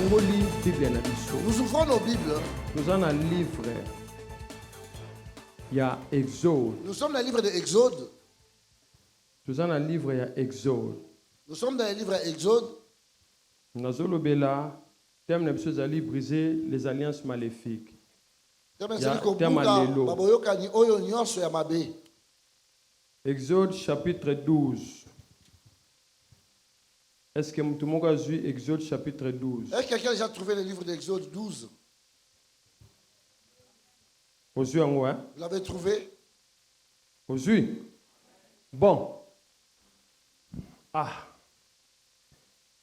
Nous ouvrons nos Bibles. Nous avons un livre. Il y a Exode. Nous sommes dans le livre de Exode. Nous avons un livre, il y a Exode. Nous sommes dans le livre Exode. Nous avons thème de briser les alliances maléfiques. Exode chapitre 12. Est-ce que tout le monde a vu Exode chapitre 12? Est-ce que quelqu'un a déjà trouvé le livre d'Exode 12? Vous l'avez trouvé? Bon.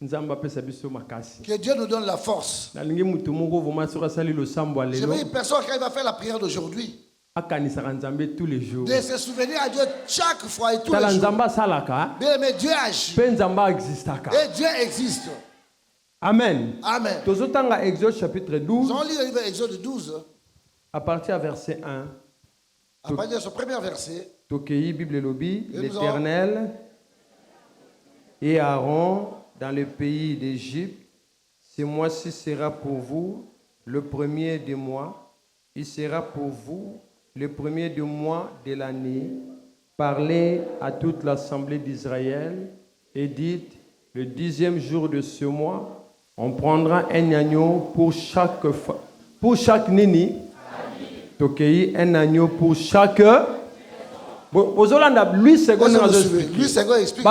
Que Dieu nous donne la force. Je veux une personne qui va faire la prière d'aujourd'hui. Tous les jours. De se souvenir à Dieu chaque fois et tous les jours. Mais Dieu agit. Et Dieu existe. Amen. Amen. Exode chapitre 12. Nous allons lire le livre Exode 12. À partir du verset 1. À partir de ce premier verset. Bible lobby, l'Éternel et Aaron dans le pays d'Égypte. Ce mois-ci sera pour vous le premier des mois. Il sera pour vous le premier du mois de l'année. Parlez à toute l'assemblée d'Israël et dites, le 10e jour de ce mois, on prendra un agneau pour chaque nini. Tokei, un agneau pour chaque. Lui second explique.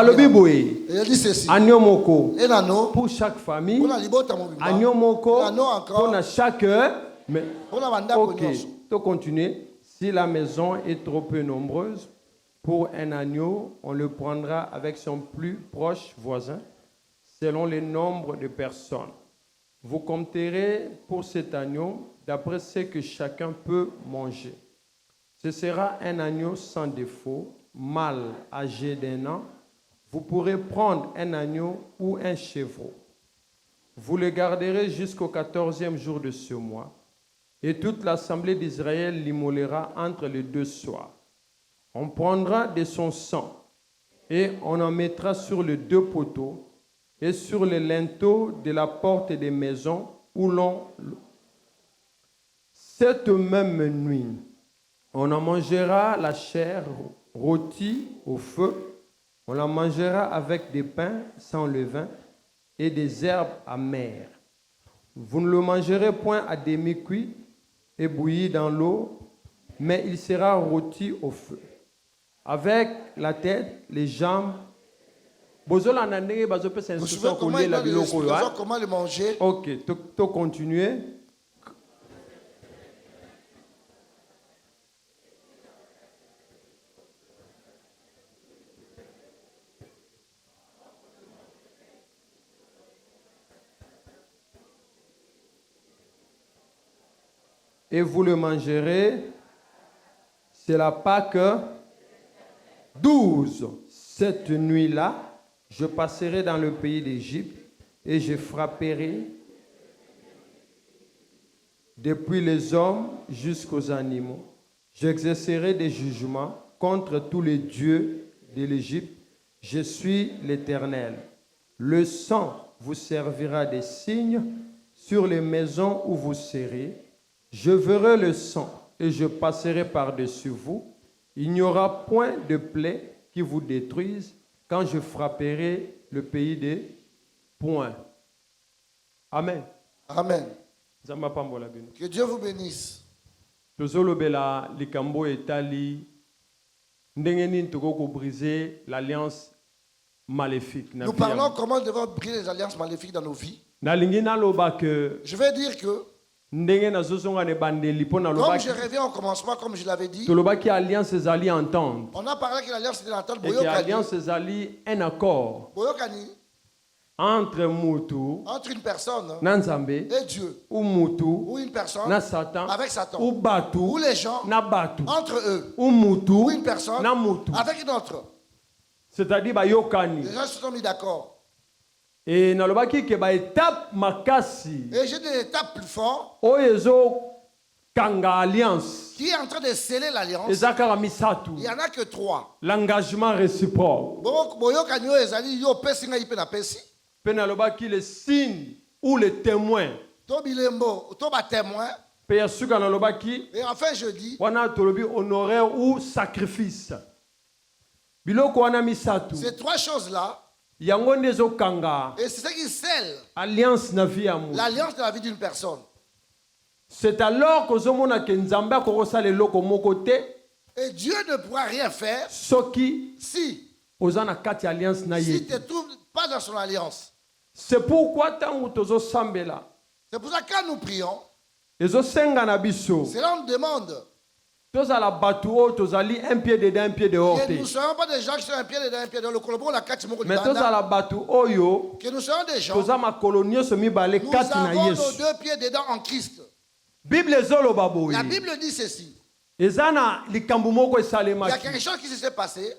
Il a dit ceci. Agneau moko. Un agneau pour chaque famille. Agneau moko. Pour chaque. Mais, ok, to continuer. Si la maison est trop peu nombreuse, pour un agneau, on le prendra avec son plus proche voisin, selon le nombre de personnes. Vous compterez pour cet agneau d'après ce que chacun peut manger. Ce sera un agneau sans défaut, mâle âgé d'1 an. Vous pourrez prendre un agneau ou un chevreau. Vous le garderez jusqu'au 14e jour de ce mois. Et toute l'assemblée d'Israël l'immolera entre les deux soirs. On prendra de son sang et on en mettra sur les deux poteaux et sur les linteaux de la porte des maisons où l'on... Cette même nuit, on en mangera la chair rôtie au feu. On la mangera avec des pains sans levain et des herbes amères. Vous ne le mangerez point à demi-cuit et bouilli dans l'eau, mais il sera rôti au feu. Avec la tête, les jambes. Vous savez comment le manger? Ok, tu continuer. Et vous le mangerez, c'est la Pâque 12. Cette nuit-là, je passerai dans le pays d'Égypte et je frapperai depuis les hommes jusqu'aux animaux. J'exercerai des jugements contre tous les dieux de l'Égypte. Je suis l'Éternel. Le sang vous servira de signe sur les maisons où vous serez. Je verrai le sang et je passerai par-dessus vous. Il n'y aura point de plaie qui vous détruise quand je frapperai le pays des poings. Amen. Amen. Que Dieu vous bénisse. Briser l'alliance maléfique. Nous parlons comment nous devons briser les alliances maléfiques dans nos vies. Je vais dire que comme je reviens au commencement, comme je l'avais dit, on a parlé que l'alliance était l'entente. Et que l'alliance est un accord entre une personne et Dieu, ou une personne avec Satan, ou les gens entre eux, ou une personne avec une autre. C'est-à-dire les gens se sont mis d'accord. Et étape makasi. Et j'ai des étapes plus fortes. Alliance. Qui est en train de sceller l'alliance. Il n'y en a que 3. L'engagement réciproque. Le signe ou le témoin. Témoin. Et enfin je dis, honoraire ou sacrifice. Ces trois choses-là, et c'est ce qui scelle l'alliance de la vie d'une personne. C'est alors que et Dieu ne pourra rien faire si tu ne te trouves pas dans son alliance. C'est pourquoi c'est pour ça que quand nous prions, cela nous demande que nous ne soyons pas des gens qui sont un pied dedans, un pied dehors. Mais que nous soyons des gens, nous avons nos deux pieds dedans en Christ. La Bible dit ceci. Il y a quelque chose qui s'est passé.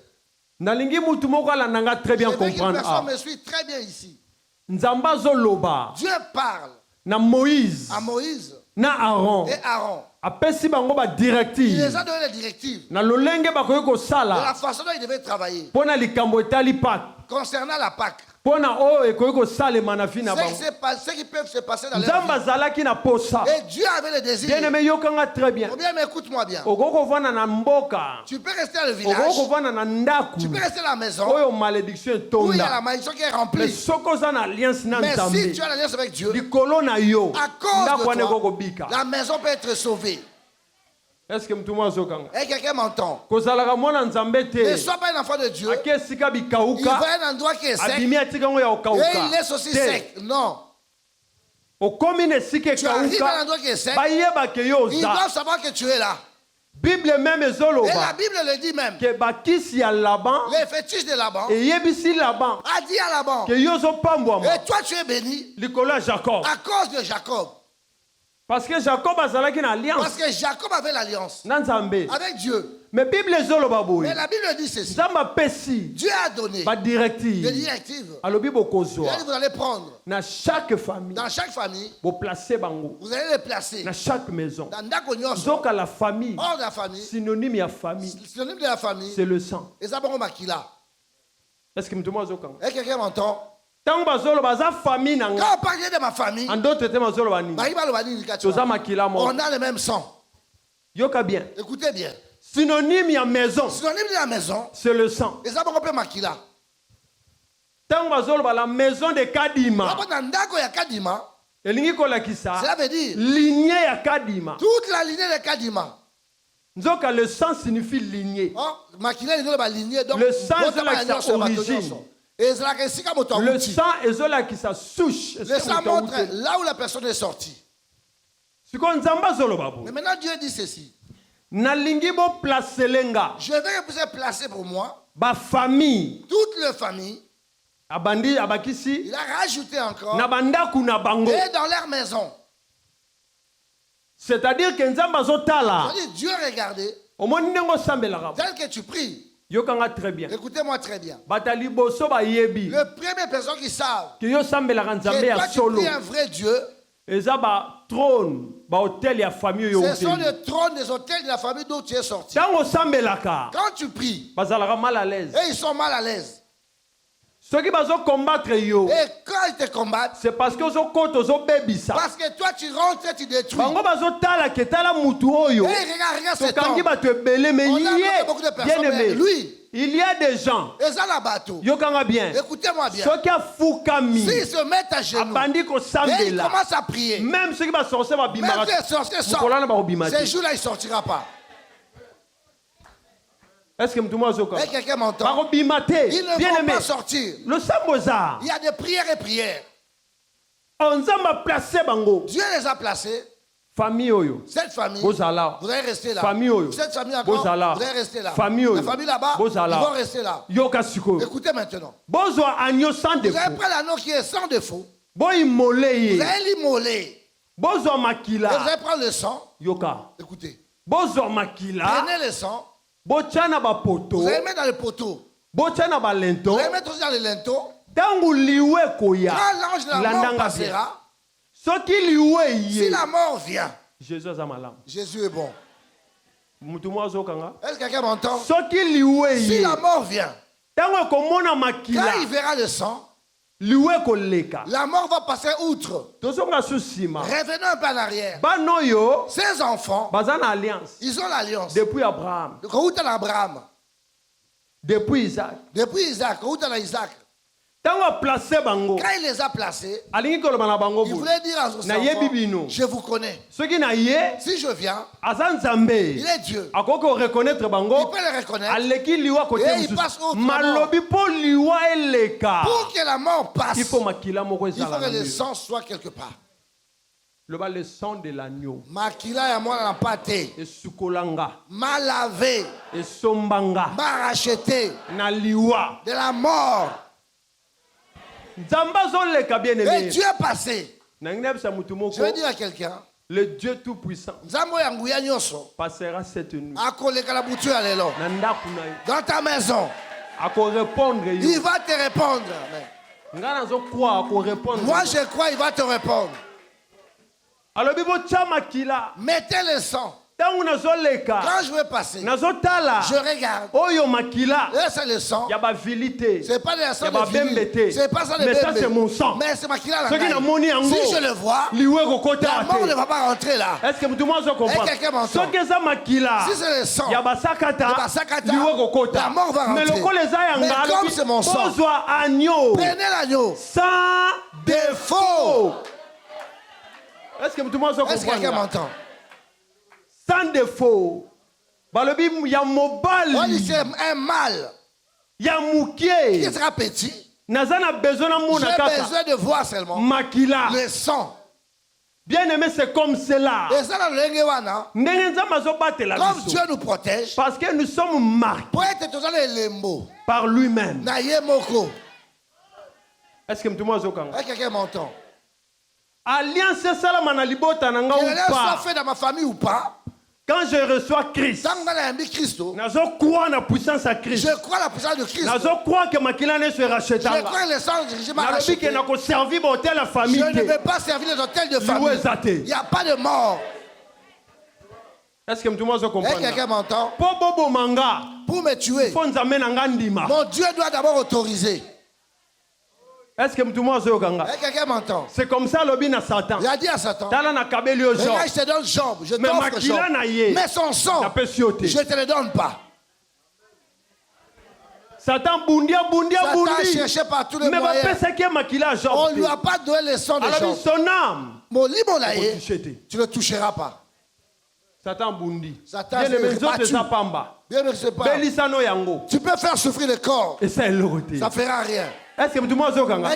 Nalingi mutu moko alandanga très bien comprendre. Personne me suit très bien ici. Nzamba zoloba. Dieu parle na Moïse. À Moïse. Na Aaron. Et Aaron. Apesi bango ba directive. Il les a donné les directives. Na lolenge bakoki kosala. De la façon dont il devait travailler. Pona likambo etali Pâques. Concernant la Pâques. Ce qui peut se passer dans leur vie. Et Dieu avait le désir. Ou bien, mais écoute-moi bien. Tu peux rester dans le village. Tu peux rester dans la maison. Où il y a la malédiction qui est remplie. Mais si tu as l'alliance avec Dieu, à cause de toi, la maison peut être sauvée. Est-ce que et quelqu'un m'entend? Ne sois pas un enfant de Dieu. Il va à un endroit qui est sec. Et il laisse aussi sec. Non. Tu arrives à un endroit qui est sec. Ils doivent savoir que tu es là. Et la Bible le dit même. Les fétiches de Laban a dit à Laban. Et toi tu es béni à cause de Jacob. Parce que Jacob avait l'alliance. Avait l'alliance avec Dieu. Mais la Bible dit ceci. Dieu a donné des directives. Vous allez prendre dans chaque famille, vous allez les placer dans chaque maison. Donc à la famille, hors de la famille, synonyme de la famille, c'est le sang. Est-ce que quelqu'un m'entend? Quand on parle de ma famille, on a le même sang. Écoutez bien. Synonyme de la maison, c'est le sang. La maison de Kadima. Cela veut dire lignée à Kadima. Toute la lignée de Kadima. Le sang signifie lignée. Le sang c'est l'origine. Le sang est là qui sa souche. Le sang montre là où la personne est sortie. Mais maintenant Dieu dit ceci. Je vais que vous êtes placé pour moi. Famille. Toute la famille. Il a rajouté encore. Et dans leur maison. C'est-à-dire que Dieu regardait. Tel que tu pries. Très bien. Écoutez-moi très bien. Le premier personne qui savent que toi tu pries un vrai Dieu. Ce sont les trônes des hôtels de la famille d'où tu es sorti. Quand tu pries, et ils sont mal à l'aise. Ceux qui vont combattre yo. Et quand ils te combattent, c'est parce que parce que toi tu rentres et tu détruis. Et regarde cet homme. On a beaucoup de personnes, mais lui, il y a des gens. Écoutez-moi bien. S'ils se mettent à genoux et ils commencent à prier, même ceux qui vont sortir, même les sorciers sortent. Ces jours-là, il ne sortira pas. Est-ce que quelqu'un m'entend? Ils ne vont pas sortir. Il y a des prières et prières. Dieu les a placés. Cette famille, vous allez rester là. Cette famille encore, vous allez rester là. La famille là-bas, ils vont rester là. Écoutez maintenant. Vous avez pris l'anneau qui est sans défaut. Vous allez l'immoler. Vous allez prendre le sang. Écoutez. Prenez le sang. Vous allez mettre dans le poteau. Vous allez mettre aussi dans le linteau. Quand l'ange de la mort passera, si la mort vient, Jésus est bon. Est-ce que quelqu'un m'entend? Si la mort vient, quand il verra le sang, La mort va passer outre. Revenons un peu en arrière. Ces enfants, ils ont l'alliance. Depuis Abraham. Depuis Isaac. Quand il les a placés, il voulait dire à ses enfants, je vous connais. Si je viens, il est Dieu. Il peut le reconnaître. Et il passe autrement. Pour que la mort passe, il faut que le sang soit quelque part. Le sang de l'agneau. Makila ya mwana na pate. Mal lavé. Mal racheté. De la mort. Et Dieu est passé. Je vais dire à quelqu'un. Le Dieu Tout-Puissant passera cette nuit dans ta maison. Il va te répondre. Moi je crois qu'il va te répondre. Mettez le sang. Quand je vais passer, je regarde. Et c'est le sang. C'est pas le sang de virilité. C'est pas ça le bébé. C'est mon sang. Mais c'est Makila la gagne. Si je le vois, la mort ne va pas rentrer là. Est-ce que tout le monde comprend? Et quelqu'un m'entend. Si c'est le sang, la mort va rentrer. Mais comme c'est mon sang, prenez l'agneau. Sans défaut. Est-ce que tout le monde comprend? Est-ce que quelqu'un m'entend? Sans défaut. Il y a mobile. On dit c'est un mâle. Il y a moukier. Qui sera petit. J'ai besoin de voir seulement le sang. Bien aimé, c'est comme cela. Comme Dieu nous protège. Parce que nous sommes marqués par lui-même. Est-ce que tout le monde comprend? Est-ce que quelqu'un m'entend? Alliance fait dans ma famille ou pas? Quand je reçois Christ, je crois la puissance à Christ. Je crois la puissance de Christ. Je crois que ma kilane se rachète. Je crois le sang de Jésus m'a racheté. Je ne vais pas servir les hôtels de famille. Il n'y a pas de mort. Est-ce que tout le monde comprend? Est-ce que quelqu'un m'entend? Pour me tuer, mon Dieu doit d'abord autoriser. Est-ce que tout le monde comprend? Quelqu'un m'entend? C'est comme ça l'obin à Satan. Il a dit à Satan, regarde, je te donne Job, je t'offre Job, mais son sang, je ne te le donne pas. Satan bundia. Satan cherchait par tous les moyens. On ne lui a pas donné le sang de Job. Son âme, tu ne le toucheras pas. Satan bundi. Satan tu peux faire souffrir le corps. Et ça ne fera rien. Est-ce que tout le monde comprend?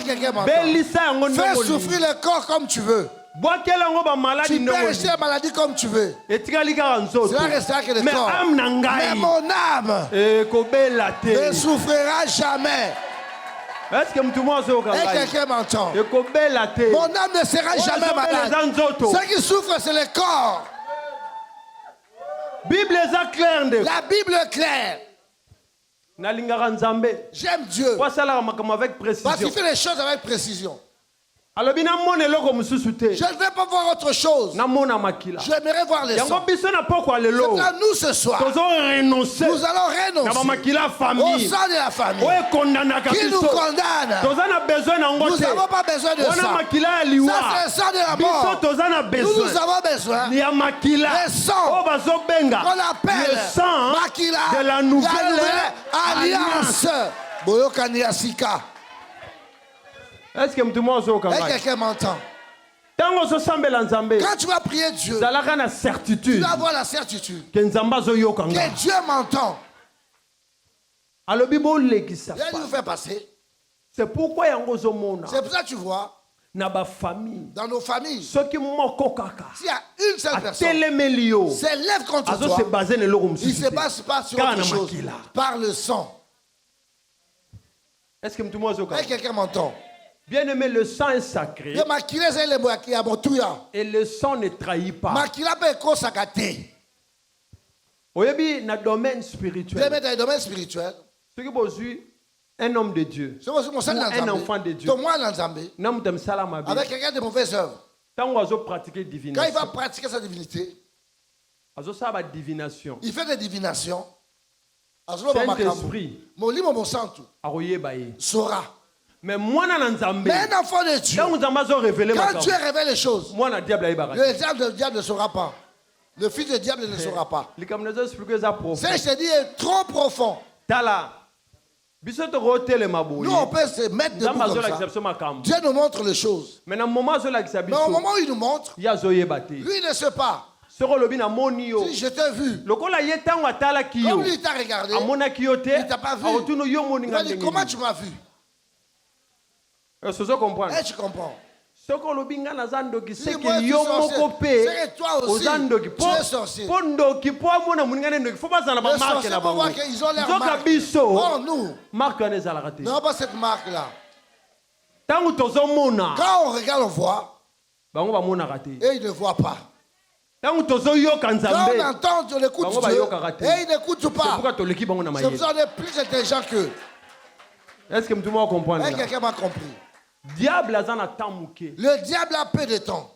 Fais souffrir le corps comme tu veux. Tu peux rester la maladie comme tu veux. Cela restera que le corps. Mais mon âme ne souffrira jamais. Est-ce que tout le monde comprend? Et quelqu'un m'entend? Mon âme ne sera jamais malade. Ce qui souffre, c'est le corps. La Bible est claire. J'aime Dieu parce qu'il fait les choses avec précision. Je ne vais pas voir autre chose. J'aimerais voir les sangs. Nous ce soir, nous allons renoncer au sang de la famille qui nous condamne. Nous n'avons pas besoin de ça. Ça c'est le sang de la mort. Nous avons besoin du sang qu'on appelle Makila de la nouvelle alliance. Est-ce que tout le monde comprend? Quelqu'un m'entend? Quand tu vas prier Dieu, tu dois avoir la certitude que Dieu m'entend. Il va nous faire passer. C'est pourquoi c'est pour ça que tu vois dans nos familles, s'il y a une seule personne s'élève contre toi, il ne se base pas sur autre chose, par le sang. Est-ce que tout le monde comprend? Quelqu'un m'entend? Bien aimé, le sang est sacré. Et le sang ne trahit pas. Dans le domaine spirituel, un homme de Dieu, un enfant de Dieu, avec quelqu'un de mauvaise œuvre, quand il va pratiquer sa divinité, il fait des divinations. Saint-Esprit saura. Mais un enfant de Dieu, quand Dieu révèle les choses, le diable ne saura pas. Le fils du diable ne saura pas. Ce que je te dis est trop profond. Nous, on peut se mettre debout comme ça. Dieu nous montre les choses. Mais au moment où il nous montre, lui ne sait pas. Si je t'ai vu, comme lui t'a regardé, il t'a pas vu. Il m'a dit, comment tu m'as vu? Est-ce que tu comprends? Tu comprends? C'est que toi aussi, tu es sorcier. Oh, nous, non, pas cette marque-là. Quand on regarde, on voit. Et il ne voit pas. Quand on entend, on écoute Dieu. Et il n'écoute pas. C'est pour ça qu'on est plus intelligent qu'eux. Est-ce que tout le monde comprend? Quelqu'un m'a compris. Le diable a peu de temps.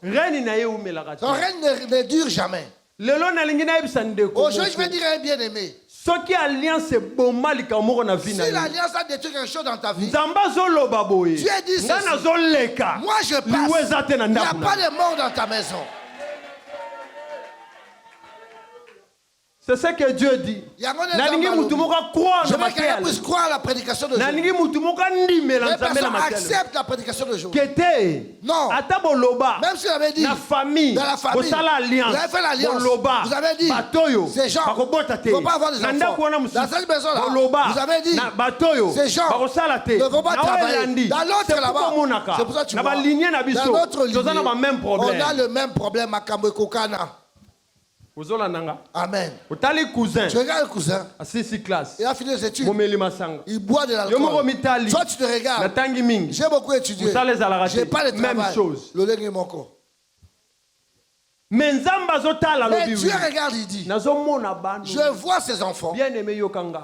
Son règne ne dure jamais. Aujourd'hui, je vais dire à un bien-aimé. Si l'alliance a détruit quelque chose dans ta vie, Dieu dit ceci. Moi je passe. Il n'y a pas de mort dans ta maison. C'est ce que Dieu dit. Je veux que quelqu'un puisse croire à la prédication de Job. Les personnes acceptent la prédication de Job. Non. Même si vous avez dit, dans la famille, vous avez fait l'alliance, vous avez dit, ces gens, il ne faut pas avoir des enfants. Dans cette maison-là, vous avez dit, ces gens ne vont pas travailler. Dans l'autre là-bas, c'est pour ça que tu vois, dans notre lignée, on a le même problème à Kambwe-Kokana. Amen. Tu regardes le cousin. Il a fini les études. Il boit de l'alcool. Toi, tu te regardes. J'ai beaucoup étudié. Je n'ai pas de travail. Même chose. Mais Dieu regarde, il dit, je vois ces enfants.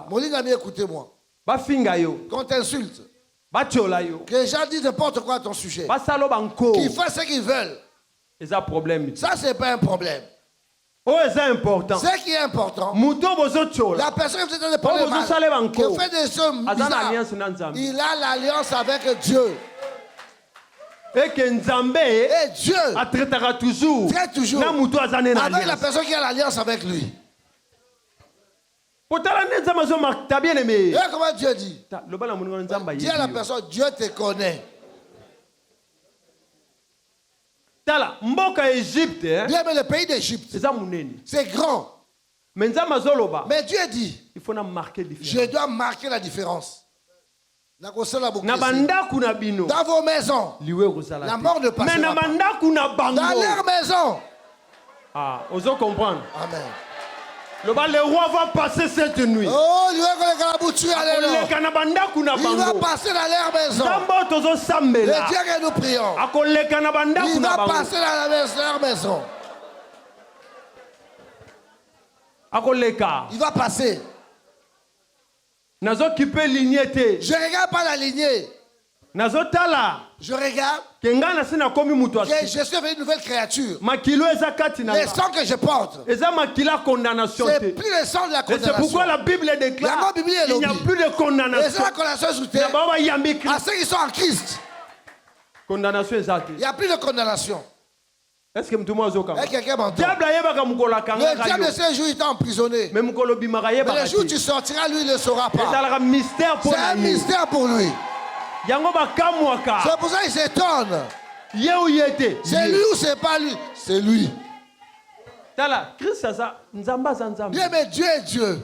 Mon ami, écoutez-moi. Quand t'insultes, que les gens disent n'importe quoi à ton sujet, qu'ils fassent ce qu'ils veulent. Ça, c'est pas un problème. Ce qui est important, la personne qui vous parler mal, qui fait des choses bizarres, il a l'alliance avec Dieu. Et Dieu traite toujours avec la personne qui a l'alliance avec lui. Et comment Dieu dit? Dis à la personne, Dieu te connaît. Bien, mais le pays d'Égypte, c'est grand. Mais Dieu dit, je dois marquer la différence. Dans vos maisons, la mort ne passera pas. Dans leur maison. Ah, osons comprendre. Amen. Le roi va passer cette nuit. Oh, il va passer dans leur maison. Le Dieu que nous prions. Il va passer dans leur maison. Il va passer. Je ne regarde pas la lignée. Je regarde que je suis une nouvelle créature. Le sang que je porte, c'est plus le sang de la condamnation. Et c'est pourquoi la Bible déclare qu'il n'y a plus de condamnation. Et c'est la condamnation ajoutée à ceux qui sont en Christ. Il n'y a plus de condamnation. Est-ce que tout le monde a quelqu'un m'entend? Le diable, ce jour, il t'a emprisonné. Mais le jour où tu sortiras, lui, il ne saura pas. C'est un mystère pour lui. C'est pour ça qu'il s'étonne. C'est lui ou c'est pas lui? C'est lui. Bien, mais Dieu est Dieu.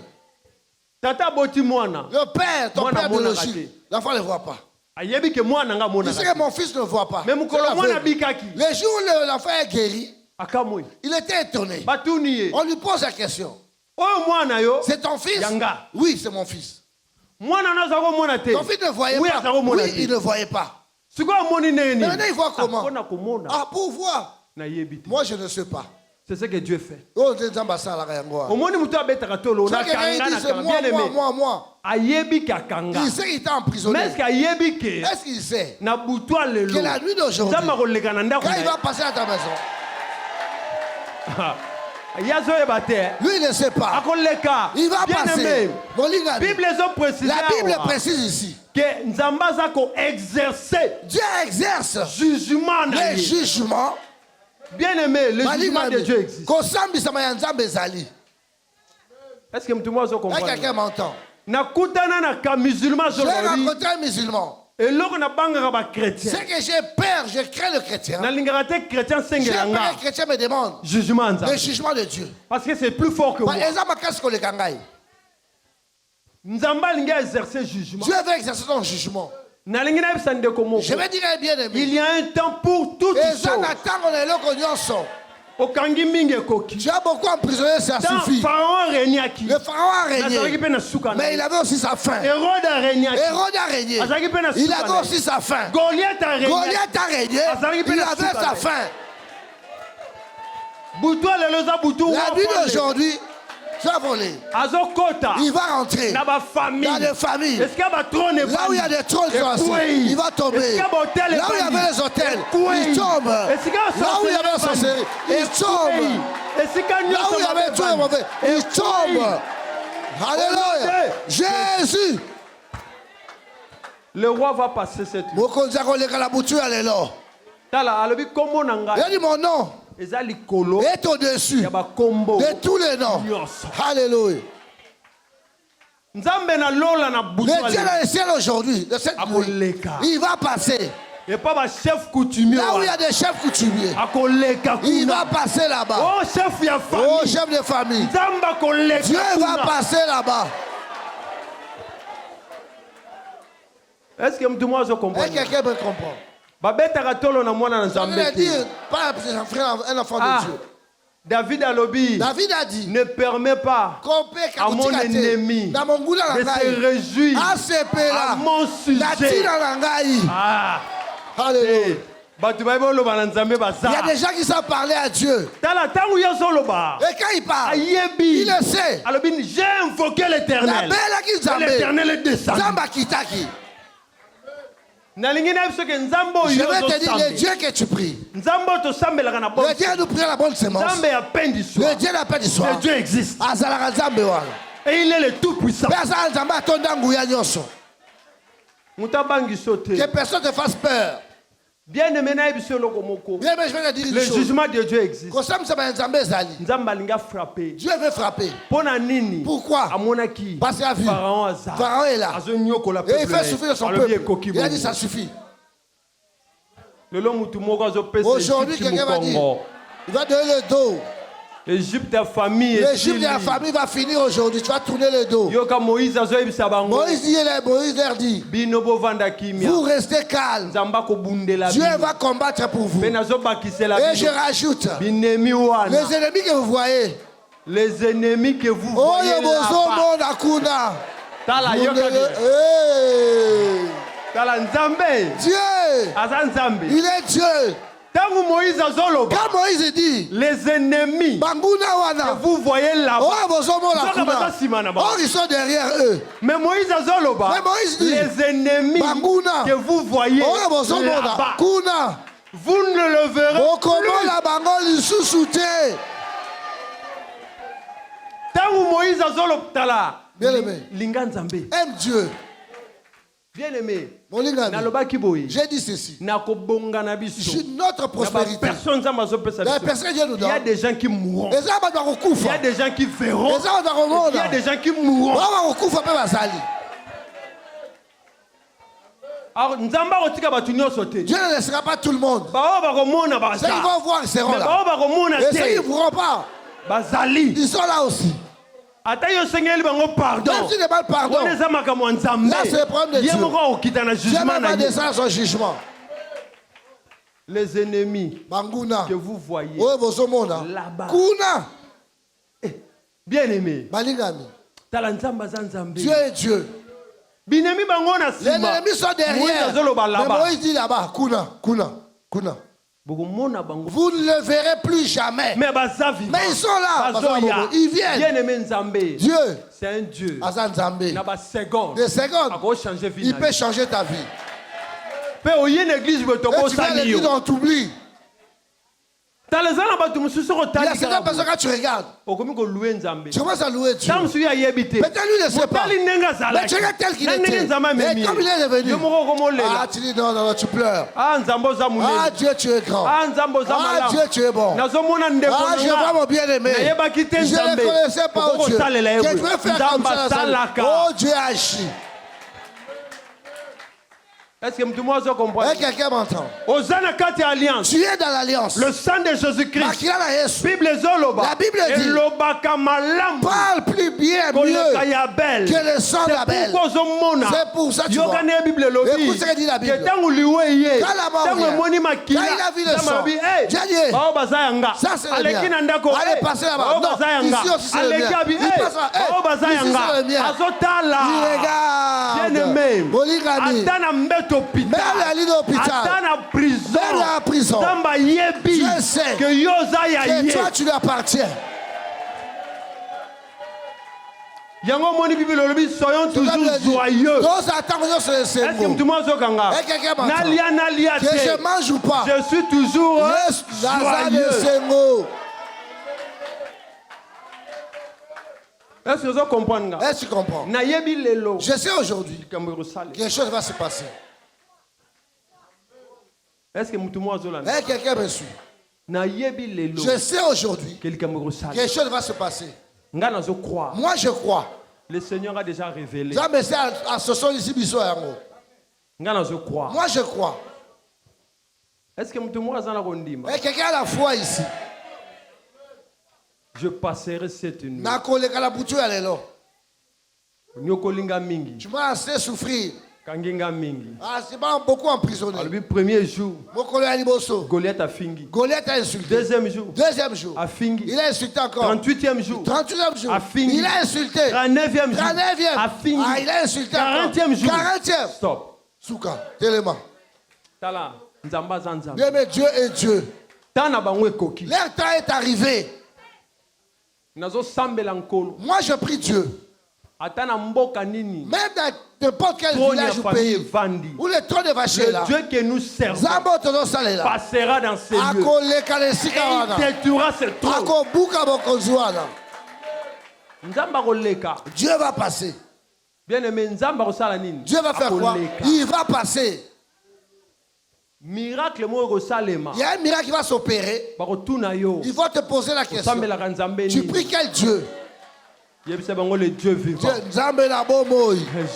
Le père, ton père biologique, l'enfant ne le voit pas. Il sait que mon fils ne voit pas. Le jour où l'enfant est guéri, il était étonné. On lui pose la question. C'est ton fils? Oui, c'est mon fils. Ton fils ne voyait pas. Oui, il ne voyait pas. Mais maintenant, il voit comment? Ah, pour voir. Moi, je ne sais pas. C'est ce que Dieu fait. Oh, c'est moi. Il sait qu'il t'a emprisonné. Est-ce qu'il sait que la nuit d'aujourd'hui, quand il va passer à ta maison, lui il ne sait pas. Il va passer. La Bible précise ici. Que Nzambaza ko exercer. Dieu exerce. Jugement. Le jugement. Bien aimé, le jugement de Dieu existe. Est-ce que tout le monde comprend? Quelqu'un m'entend? J'ai rencontré un musulman. Et chrétien. Ce que j'ai peur, je crains le chrétien. J'ai peur que le chrétien me demande le jugement de Dieu. Parce que c'est plus fort que moi. Dieu veut exercer son jugement. Je vais dire bien aimé. Il y a un temps pour toutes choses. Tu as beaucoup emprisonné, ça suffit. Le pharaon a régné. Mais il avait aussi sa fin. Hérode a régné. Il avait aussi sa fin. Goliath a régné. Il avait sa fin. La nuit d'aujourd'hui, tu vas voler. Il va rentrer dans des familles. Là où il y a des trônes, il va tomber. Là où il y avait les hôtels, il tombe. Là où il y avait la sorcellerie, il tombe. Là où il y avait tout le mauvais, il tombe. Alléluia. Jésus. Le roi va passer cette nuit. Il a dit mon nom est au-dessus de tous les noms. Alléluia. Le Dieu dans le ciel aujourd'hui, il va passer. Et pas ma chef coutumier. Là où il y a des chefs coutumiers, il va passer là-bas. Oh chef de famille. Dieu va passer là-bas. Est-ce que tout le monde comprend? Est-ce que quelqu'un peut comprendre? Je dire, pas un enfant de Dieu. David a dit, ne permet pas à mon ennemi de se réjouir à mon sujet. Alléluia. Il y a des gens qui savent parler à Dieu. Et quand il parle, il le sait. J'ai invoqué l'Éternel. L'Éternel est descendu. Je vais te dire le Dieu que tu pries. Le Dieu nous prie la bonne sémence. Le Dieu l'appelle du soir. Le Dieu existe. Et il est le tout-puissant. Que personne ne te fasse peur. Bien aimé, je vais te dire le jugement de Dieu existe. Dieu veut frapper. Pourquoi? Parce qu'il a vu. Pharaon est là. Et il fait souffrir son peuple. Il a dit ça suffit. Aujourd'hui, quelqu'un va dire, il va donner le dos. L'Égypte de la famille va finir aujourd'hui. Tu vas tourner le dos. Moïse leur dit, vous restez calme. Dieu va combattre pour vous. Et je rajoute, les ennemis que vous voyez. Les ennemis que vous voyez Dieu, il est Dieu. Quand Moïse dit, les ennemis que vous voyez là-bas, ils sont derrière eux. Mais Moïse dit, les ennemis que vous voyez là-bas, vous ne le verrez plus. Aime Dieu. Bien aimé, j'ai dit ceci. Notre prospérité. Il y a des gens qui mourront. Il y a des gens qui verront. Il y a des gens qui mourront. Dieu ne laissera pas tout le monde. Ceux qui vont voir, ils seront là. Et ceux qui ne pourront pas, ils sont là aussi. Même si les balles pardon, là c'est le problème de Dieu. Dieu va pas descendre son jugement. Les ennemis que vous voyez là-bas. Bien aimé. Dieu est Dieu. Les ennemis sont derrière. Mais Moïse dit là-bas, Kuna. Vous ne le verrez plus jamais. Mais ils sont là. Ils viennent. Dieu, c'est un Dieu. Des secondes, il peut changer ta vie. Et tu vas l'église, on t'oublie. Il y a certaines personnes quand tu regardes, tu commences à louer Dieu. Peut-être lui ne sait pas. Mais tu regardes tel qu'il était. Et comme il est devenu. Ah, tu dis non, tu pleures. Ah, Dieu, tu es grand. Ah, Dieu, tu es bon. Ah, je vois mon bien-aimé. Je ne connaissais pas au Dieu. Que je veux faire comme ça. Oh, Dieu agit. Est-ce que tout le monde comprend? Quelqu'un m'entend? Tu es dans l'alliance. Le sang de Jésus-Christ. La Bible dit parle plus bien, mieux que le sang d'Abel. C'est pour ça que tu vois. Écoute ce que dit la Bible. Quand la mort vient, quand il a vu le sang, Dieu dit, ça c'est le mien. Allez, passez là-bas. Non, ici aussi c'est le mien. Il passe là. Ici c'est le mien. Il regarde. Polygamie. Même la ligne d'hôpital, même la prison, je sais que toi tu lui appartiens. Soyons toujours joyeux. Est-ce que je mange ou pas? Je suis toujours joyeux. Est-ce que vous comprenez? Est-ce que tu comprends? Je sais aujourd'hui que quelque chose va se passer. Est-ce que quelqu'un me suit? Je sais aujourd'hui que quelque chose va se passer. Moi je crois. Le Seigneur a déjà révélé. Moi je crois. Est-ce que quelqu'un a la foi ici? Je passerai cette nuit. Tu m'as assez souffrir. Ah, c'est pas beaucoup emprisonné. Le premier jour, Goliath a fini. Goliath a insulté. Deuxième jour, il a insulté encore. 38e jour, il a insulté. 39e jour, il a insulté. 40e jour. 40e. Stop. Souka, téléma. Bien, mais Dieu est Dieu. Leur temps est arrivé. Moi je prie Dieu. Même dans n'importe quel village ou pays où le trône de vache est là, Dieu que nous servons passera dans ces lieux et il détruira ce trône. Dieu va passer. Bien-aimé, Dieu va faire quoi? Il va passer. Miracle, il y a un miracle qui va s'opérer. Il va te poser la question. Tu pries quel Dieu? Le Dieu vivant.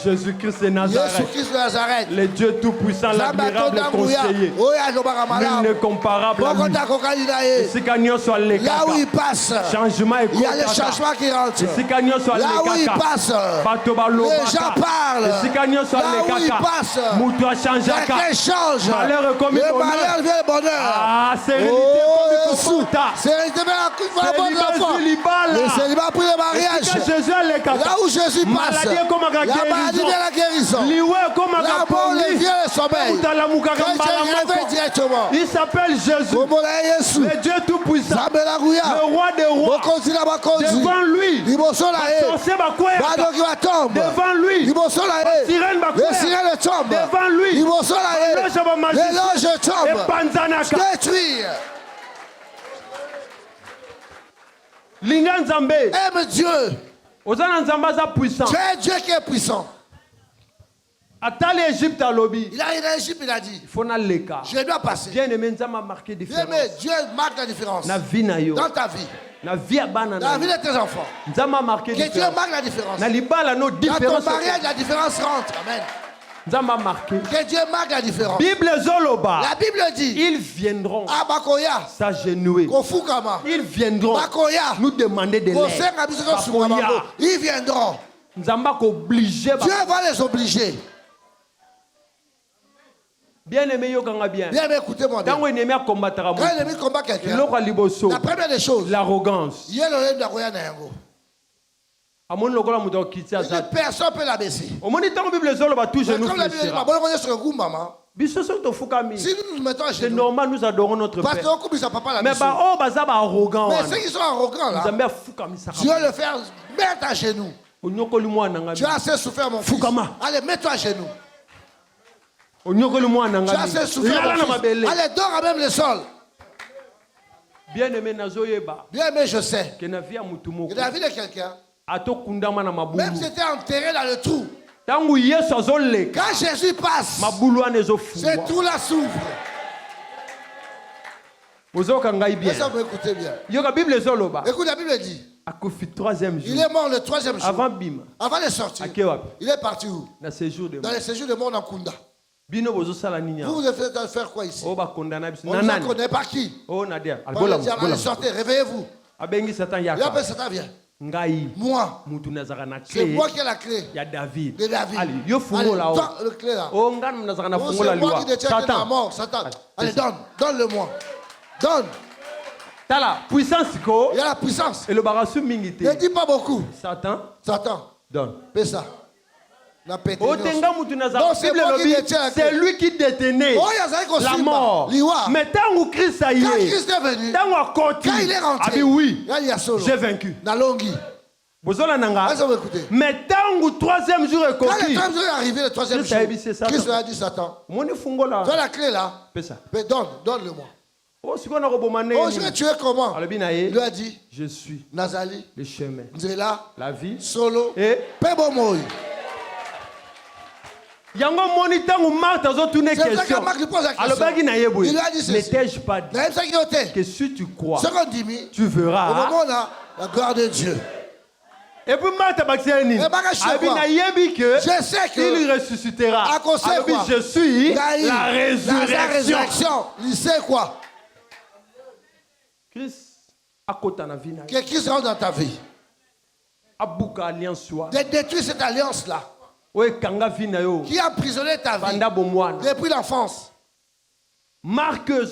Jésus-Christ de Nazareth. Le Dieu tout-puissant, l'admirable conseiller. Nul incomparable. Là où il passe, il y a les changements qui rentrent. Là où il passe, les gens parlent. Là où il passe, quelqu'un change. Le malheur vient le bonheur. Sérénité vient la bonne enfant. Le célibat a pris le mariage. Là où Jésus passe, la maladie vient la guérison. Là où les vieux sommeil, directement. Il s'appelle Jésus, le Dieu tout-puissant, le roi des rois. Devant lui, devant lui, les sirènes tombent. devant lui, l'éloge tombe. Détruire. Aime Dieu. Tu es Dieu qui est puissant. Il a une Égypte, il a dit. Je dois passer. Bien-aimé, Dieu marque la différence. Dans ta vie. Dans la vie de tes enfants. Que Dieu marque la différence. Dans ton mariage, la différence rentre. Amen. Que Dieu marque la différence. La Bible dit ils viendront s'agenouiller. Ils viendront nous demander de l'aide. Ils viendront. Dieu va les obliger. Bien-aimé, bien écoutez-moi bien. Quand l'ennemi combat quelqu'un, la première des choses, l'arrogance. Personne ne peut la baisser. Comme la Bible dit, si nous nous mettons à c'est genoux, normal, nous adorons notre Père. Mais ceux qui sont arrogants là, Dieu le fait mettre à genoux. Tu as assez souffert mon fils. Allez, mets-toi à genoux. Tu as assez souffert mon fils. Allez, dors à même le sol. Bien-aimé, je sais que dans la vie de quelqu'un, même si c'était enterré dans le trou, quand Jésus passe, c'est tout la s'ouvre. Ça vous écoutez bien. Écoute, la Bible dit, il est mort le 3e jour. Avant de sortir, il est parti où? Dans le séjour de monde en Kunda. Vous devez faire quoi ici? On ne connaît pas qui? Allez, sortez, réveillez-vous. Il appelle Satan, viens. Moi, c'est moi qui ai la clé. Il y a David. De David. Allez, le clé là. C'est moi qui détiens la mort. Satan. Allez, donne-le-moi. Donne. T'as la puissance. Il y a la puissance. Et le barassou mingite. Ne dis pas beaucoup. Satan. Donne. Fais ça. Donc c'est lui qui détenait la mort. Mais tant que Christ est venu, quand il est rentré, oui, j'ai vaincu. Mais tant que le 3e jour est conquis, quand le 3e jour est arrivé, le 3e jour, Christ a dit Satan, tu as la clé là, donne-le-moi. Oh, je vais tuer comment? Il lui a dit, je suis Nazali, le chemin, la vie, solo, et Pebomoy. Yango moniteur ou Marthe a tourné question. Alors n'étais-je pas dit que si tu crois, tu verras au moment là la gloire de Dieu. Et puis Marthe a dit je sais qu'il ressuscitera. Je suis la résurrection. Il sait quoi? Christ a côté na vie. Que Christ rentre dans ta vie. De détruire cette alliance là. Qui a emprisonné ta vie depuis l'enfance. Marc montre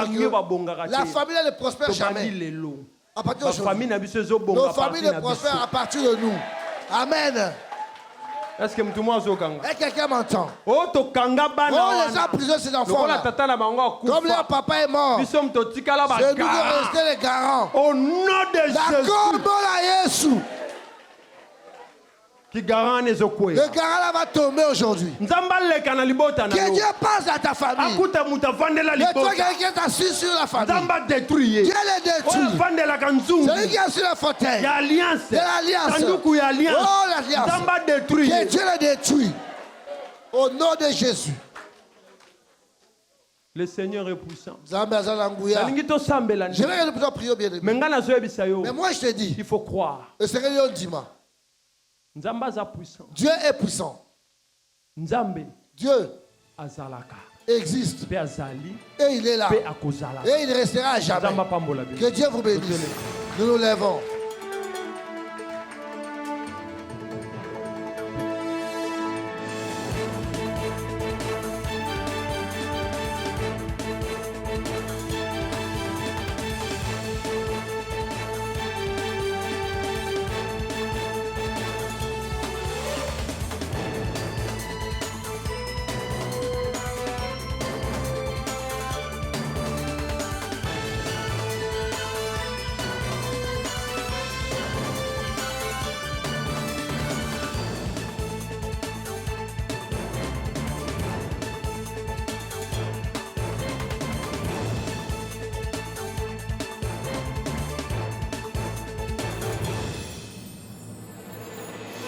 que la famille ne prospère jamais. À partir d'aujourd'hui, nos familles ne prospèrent à partir de nous. Amen. Est-ce que quelqu'un m'entend? Oh, les emprisonnés ces enfants là. Comme leur papa est mort, c'est nous de rester les garants. Au nom de Jésus. Le garant là va tomber aujourd'hui. Que Dieu passe à ta famille. Et toi qui est assis sur la famille, Dieu les détruit. Celui qui est sur la fauteuil, il y a l'alliance. Oh, l'alliance. Que Dieu les détruit. Au nom de Jésus. Le Seigneur est puissant. Je vais plutôt prier bien. Mais moi je te dis, il faut croire. Le Seigneur dit Dieu est puissant. Dieu existe. Et il est là. Et il restera à jamais. Que Dieu vous bénisse. Nous nous lèvons.